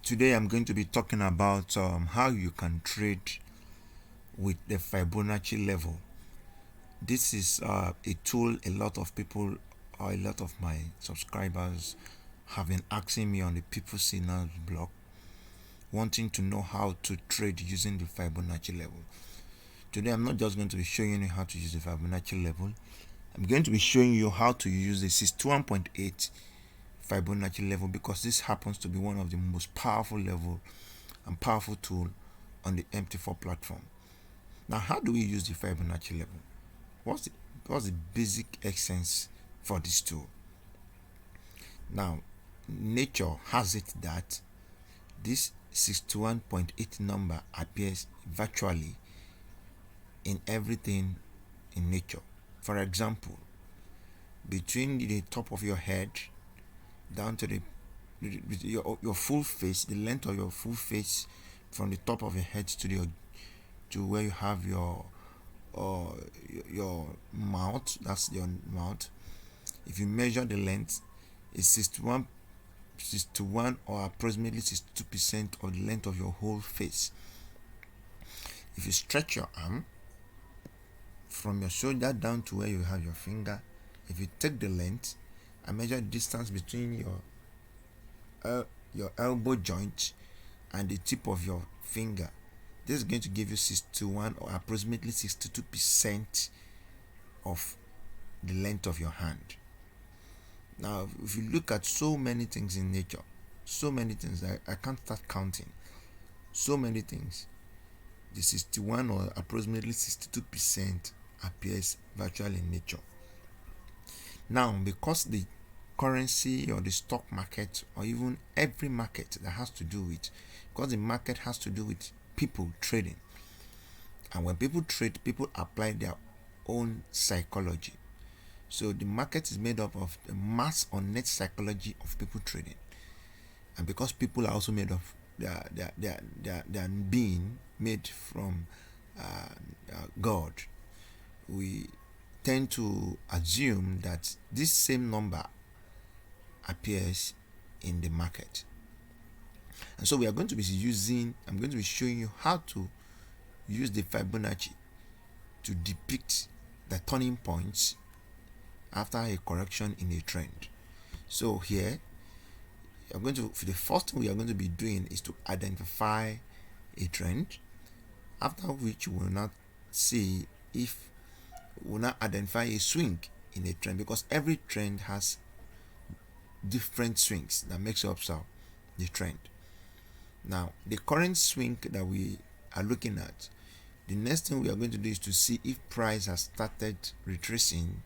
Today I'm going to be talking about how you can trade with the Fibonacci level. This is a tool a lot of people or a lot of my subscribers have been asking me on the People See Now blog, wanting to know how to trade using the Fibonacci level. Today I'm not just going to be showing you how to use the Fibonacci level. I'm going to be showing you how to use the 61.8 Fibonacci level, because this happens to be one of the most powerful level and powerful tool on the MT4 platform. Now, how do we use the Fibonacci level? What's the basic essence for this tool? Now, nature has it that this 61.8 number appears virtually in everything in nature. For example, between the top of your head down to your full face, the length of your full face from the top of your head to where you have your mouth, that's your mouth. If you measure the length, it's 61 or approximately 62% of the length of your whole face. If you stretch your arm from your shoulder down to where you have your finger, if you take the length and measure the distance between your elbow joint and the tip of your finger, this is going to give you 61 or approximately 62% of the length of your hand. Now, if you look at so many things in nature, so many things, I can't start counting, so many things, the 61 or approximately 62% appears virtually in nature. Now, because the currency or the stock market or even every market that has to do with, because the market has to do with people trading, and when people trade, people apply their own psychology. So the market is made up of the mass or net psychology of people trading, and because people are also made of their being made from God, we tend to assume that this same number appears in the market. And so we are going to be I'm going to be showing you how to use the Fibonacci to depict the turning points after a correction in a trend. So here, the first thing we are going to be doing is to identify a trend, after which we will not see if we will not identify a swing in a trend, because every trend has different swings that makes up the trend. Now, the current swing that we are looking at, the next thing we are going to do is to see if price has started retracing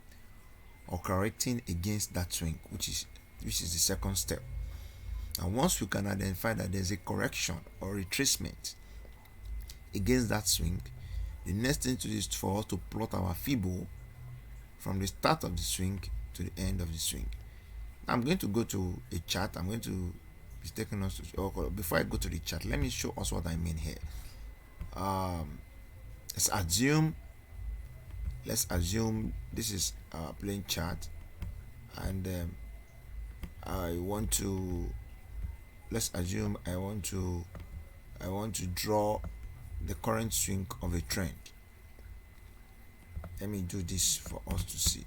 or correcting against that swing, which is the second step. And once we can identify that there's a correction or retracement against that swing, the next thing to do is for us to plot our Fibo from the start of the swing to the end of the swing. Now I'm going to go to a chart. I'm going to be taking us to, before I go to the chart, let me show us what I mean here. Let's assume this is our plain chart, and let's assume I want to draw the current swing of a trend. Let me do this for us to see.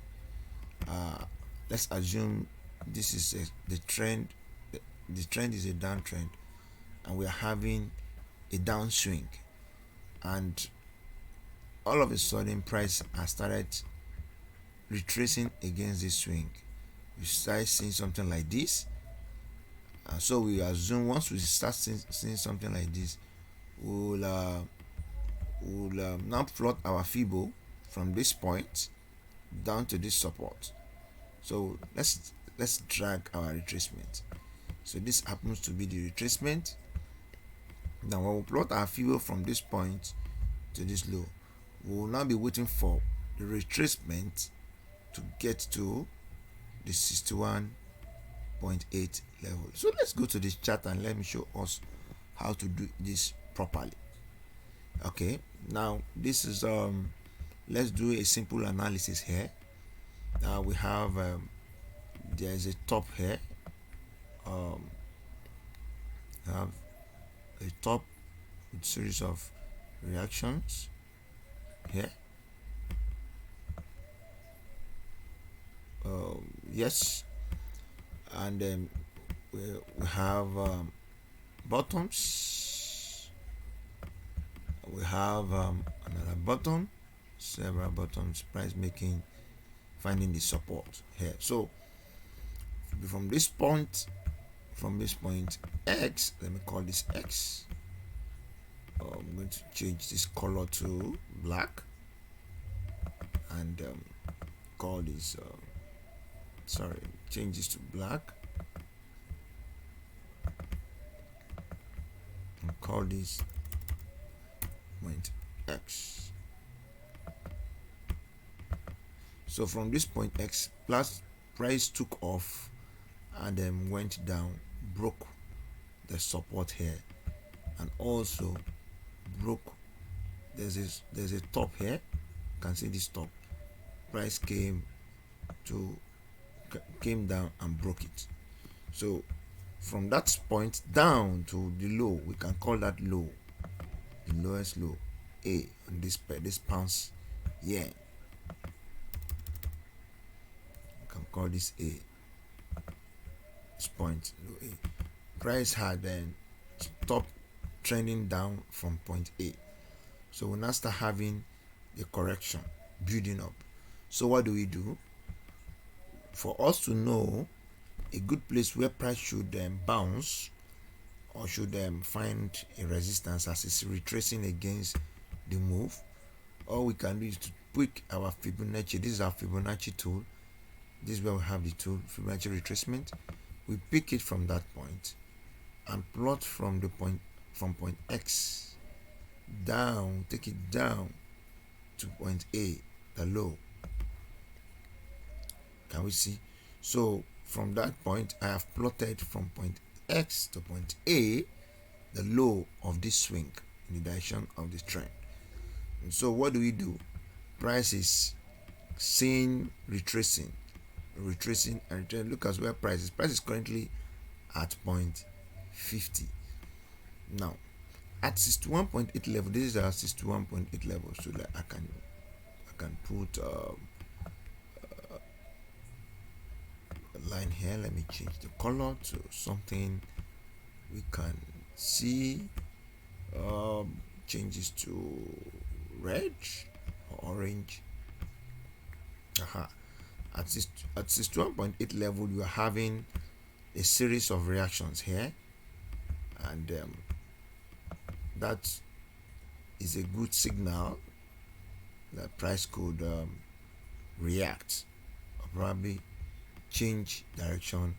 Let's assume this is the trend. The trend is a downtrend, and we are having a downswing, and all of a sudden price has started retracing against this swing. You start seeing something like this, and so we assume once we start seeing something like this, we'll now plot our Fibo from this point down to this support. So let's drag our retracement. So this happens to be the retracement. Now when we plot our Fibo from this point to this low, we will now be waiting for the retracement to get to the 61.8 level. So let's go to this chart and let me show us how to do this properly. Okay, now this is let's do a simple analysis here. We have there's a top here. Have a top with series of reactions here. Yes, and then we have bottoms. We have another bottom, several bottoms, price making, finding the support here. So from this point X, let me call this X. I'm going to change this color to black and call this change this to black and call this point X. So from this point X, plus price took off and then went down, broke the support here, and also broke. There's a top here. You can see this top. Price came down and broke it. So from that point down to the low, we can call that low, the lowest low, A, on this pounds yen. We can call this A. This point low A. Price had then stopped trending down from point A. So we now start having the correction building up. So what do we do? For us to know a good place where price should bounce or should find a resistance as it's retracing against the move, all we can do is to pick our Fibonacci. This is our Fibonacci tool. This is where we have the tool Fibonacci retracement. We pick it from that point and plot from point X down, take it down to point A, the low. Can we see? So from that point, I have plotted from point X to point A, the low of this swing in the direction of this trend. And so what do? Price is seen retracing and retracing. Look at where price is. Price is currently at 0.50. Now at 61.8 level, this is our 61.8 level, so that I can put a line here. Let me change the color to something we can see. Changes to red or orange. At 61.8 level, you are having a series of reactions here, and that is a good signal that price could react or probably change direction on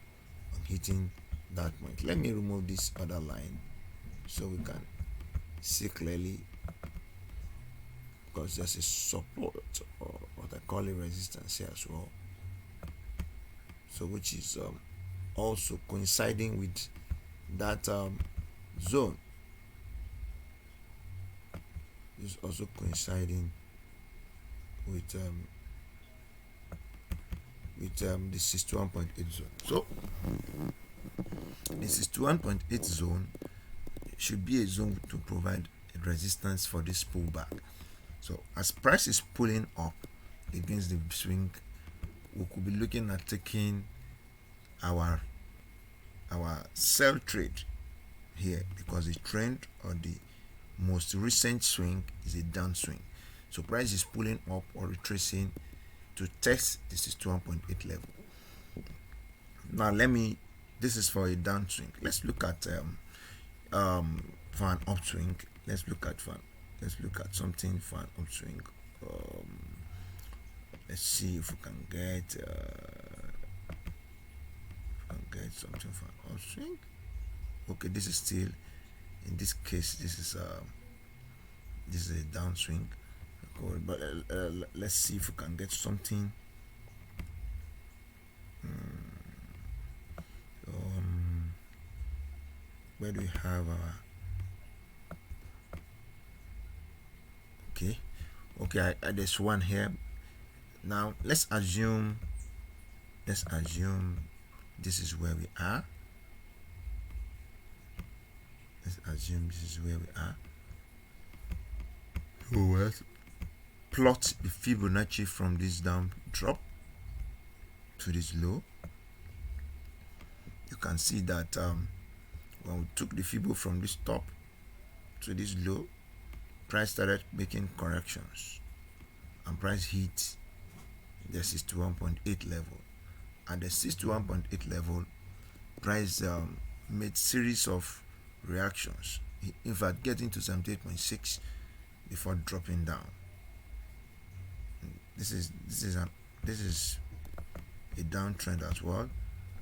hitting that point. Let me remove this other line so we can see clearly, because there's a support or what I call a resistance here as well, so which is also coinciding with that zone. Is also coinciding with the 61.8 zone. So the 61.8 zone should be a zone to provide a resistance for this pullback. So as price is pulling up against the swing, we could be looking at taking our sell trade here, because the trend or the most recent swing is a downswing. So price is pulling up or retracing to test the 61.8 level. Now this is for a downswing. Let's look at for an upswing. Let's look at something for an upswing. Let's see if we can get something for an upswing. Okay, this is still, in this case, this is a downswing. But let's see if we can get something. Where do we have our? Okay, there's one here. Now let's assume this is where we are. Let's assume this is where we are. We'll plot the Fibonacci from this down drop to this low. You can see that when we took the Fibo from this top to this low, price started making corrections and price hit the 61.8 level. At the 61.8 level, price made series of reactions, in fact getting to 78.6 before dropping down. This is a downtrend as well,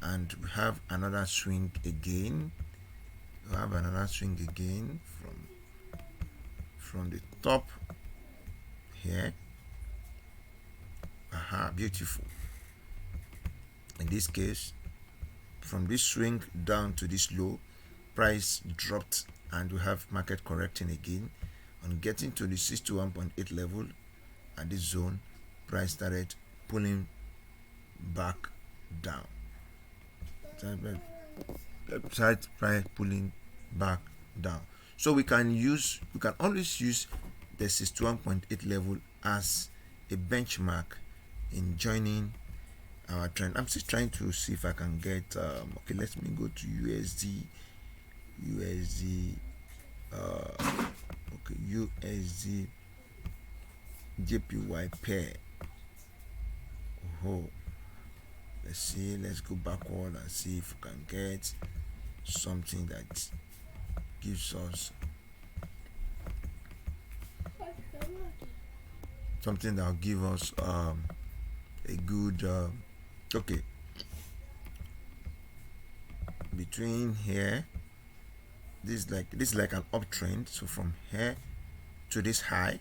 and we have another swing again. We have another swing again from the top here. Aha, beautiful. In this case, from this swing down to this low, price dropped and we have market correcting again. On getting to the 61.8 level at this zone, price started pulling back down. Price pulling back down. So we can always use the 61.8 level as a benchmark in joining our trend. I'm still trying to see if I can get okay, let me go to USD okay, USD JPY pair. Oh, let's see, let's go backward and see if we can get something that gives us something that will give us a good okay, between here, this is like an uptrend. So from here to this high,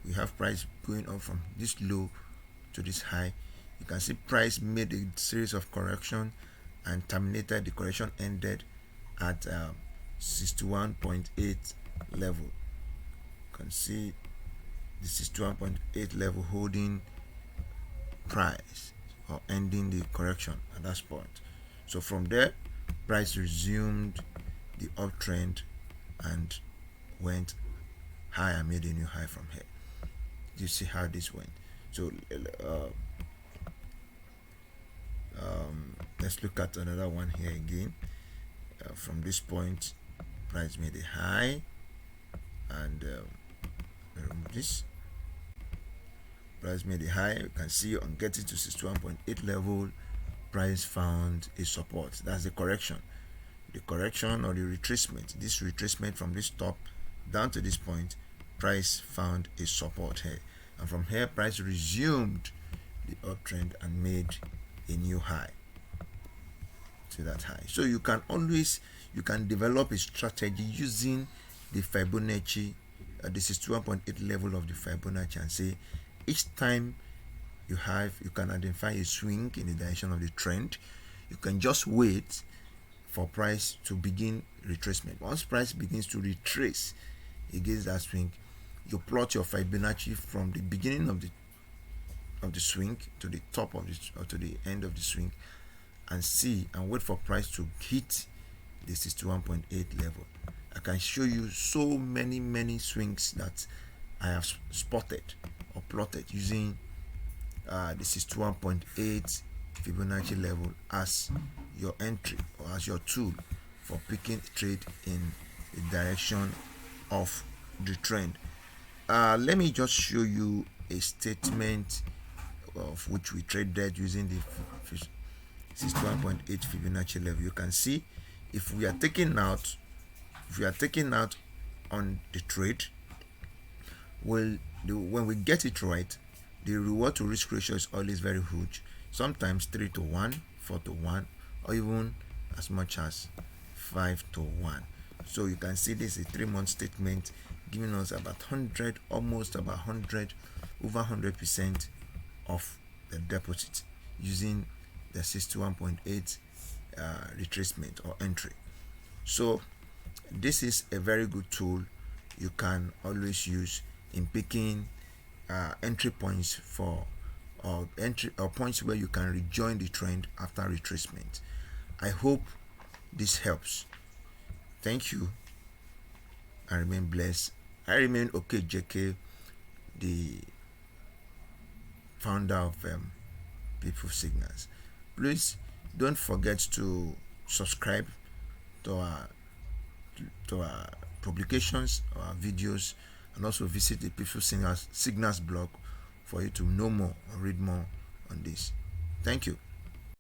we have price going up from this low to this high. You can see price made a series of correction and terminated. The correction ended at 61.8 level. You can see the 61.8 level holding price or ending the correction at that point. So from there, price resumed the uptrend and went high and made a new high from here. You see how this went. So let's look at another one here again. From this point, price made a high and remove this. Price made a high. You can see on getting to 61.8 level, price found a support. That's the correction. The correction or the retracement. This retracement from this top down to this point, price found a support here. And from here, price resumed the uptrend and made a new high to that high. So you can develop a strategy using the Fibonacci, the 61.8 level of the Fibonacci, and say each time you can identify a swing in the direction of the trend, you can just wait for price to begin retracement. Once price begins to retrace against that swing, you plot your Fibonacci from the beginning of the swing to the top of the or to the end of the swing, and see and wait for price to hit the 61.8 level. I can show you so many swings that I have spotted or plotted using the 61.8 Fibonacci level as your entry or as your tool for picking trade in the direction of the trend. Let me just show you a statement of which we traded using the 61.8 Fibonacci level. You can see if we are taking out on the trade, when we get it right, the reward to risk ratio is always very huge, sometimes 3 to 1, 4 to 1, or even as much as 5 to 1. So you can see this is a 3-month statement giving us about 100, almost about 100, over 100% of the deposit using the 61.8 retracement or entry. So this is a very good tool you can always use in picking entry points for entry or points where you can rejoin the trend after retracement. I hope this helps. Thank you and remain blessed. I remain JK, the founder of People Signals. Please don't forget to subscribe to our publications, our videos, and also visit the People Signals blog for you to know more or read more on this. Thank you.